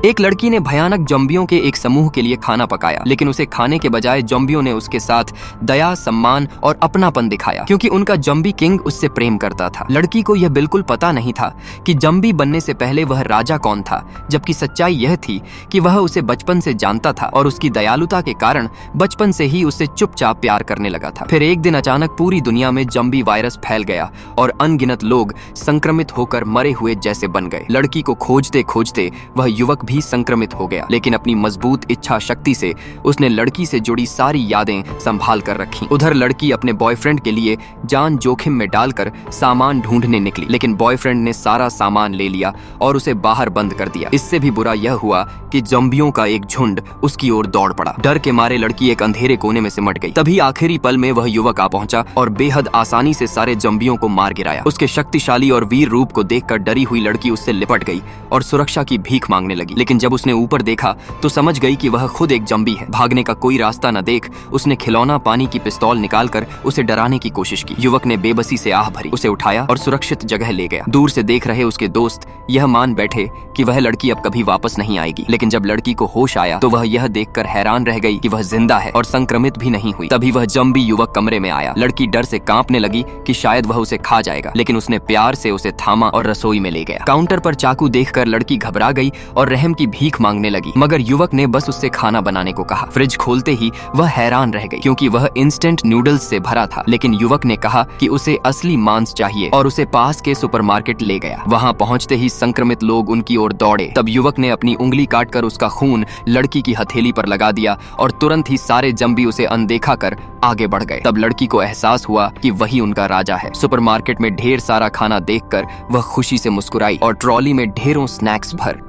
एक लड़की ने भयानक जॉम्बियों के एक समूह के लिए खाना पकाया, लेकिन उसे खाने के बजाय जॉम्बियों ने उसके साथ दया, सम्मान और अपनापन दिखाया, क्योंकि उनका जॉम्बी किंग उससे प्रेम करता था। लड़की को यह बिल्कुल पता नहीं था कि जॉम्बी बनने से पहले वह राजा कौन था, जबकि सच्चाई यह थी कि वह उसे बचपन से जानता था और उसकी दयालुता के कारण बचपन से ही उससे चुपचाप प्यार करने लगा था। फिर एक दिन अचानक पूरी दुनिया में जॉम्बी वायरस फैल गया और अनगिनत लोग संक्रमित होकर मरे हुए जैसे बन गए। लड़की को खोजते खोजते वह युवक भी संक्रमित हो गया, लेकिन अपनी मजबूत इच्छा शक्ति से उसने लड़की से जुड़ी सारी यादें संभाल कर रखी। उधर लड़की अपने बॉयफ्रेंड के लिए जान जोखिम में डालकर सामान ढूंढने निकली, लेकिन बॉयफ्रेंड ने सारा सामान ले लिया और उसे बाहर बंद कर दिया। इससे भी बुरा यह हुआ कि ज़ॉम्बियों का एक झुंड उसकी ओर दौड़ पड़ा। डर के मारे लड़की एक अंधेरे कोने में सिमट गई। तभी आखिरी पल में वह युवक आ पहुंचा और बेहद आसानी से सारे ज़ॉम्बियों को मार गिराया। उसके शक्तिशाली और वीर रूप को देखकर डरी हुई लड़की उससे लिपट गई और सुरक्षा की भीख मांगने लगी, लेकिन जब उसने ऊपर देखा तो समझ गई कि वह खुद एक जॉम्बी है। भागने का कोई रास्ता न देख उसने खिलौना पानी की पिस्तौल निकालकर उसे डराने की कोशिश की। युवक ने बेबसी से आह भरी, उसे उठाया और सुरक्षित जगह ले गया। दूर से देख रहे उसके दोस्त यह मान बैठे कि वह लड़की अब कभी वापस नहीं आएगी, लेकिन जब लड़की को होश आया तो वह यह देखकर हैरान रह गई कि वह जिंदा है और संक्रमित भी नहीं हुई। तभी वह जॉम्बी युवक कमरे में आया। लड़की डर से कांपने लगी कि शायद वह उसे खा जाएगा, लेकिन उसने प्यार से उसे थामा और रसोई में ले गया। काउंटर पर चाकू देखकर लड़की घबरा गई और रहम की भीख मांगने लगी, मगर युवक ने बस उससे खाना बनाने को कहा। फ्रिज खोलते ही वह हैरान रह गई, क्योंकि वह इंस्टेंट नूडल्स से भरा था, लेकिन युवक ने कहा कि उसे असली मांस चाहिए और उसे पास के सुपरमार्केट ले गया। वहां पहुंचते ही संक्रमित लोग उनकी ओर दौड़े। तब युवक ने अपनी उंगली काटकर उसका खून लड़की की हथेली पर लगा दिया और तुरंत ही सारे जॉम्बी उसे अनदेखा कर आगे बढ़ गए। तब लड़की को एहसास हुआ कि वही उनका राजा है। सुपरमार्केट में ढेर सारा खाना देखकर वह खुशी से मुस्कुराई और ट्रॉली में ढेरों स्नैक्स भर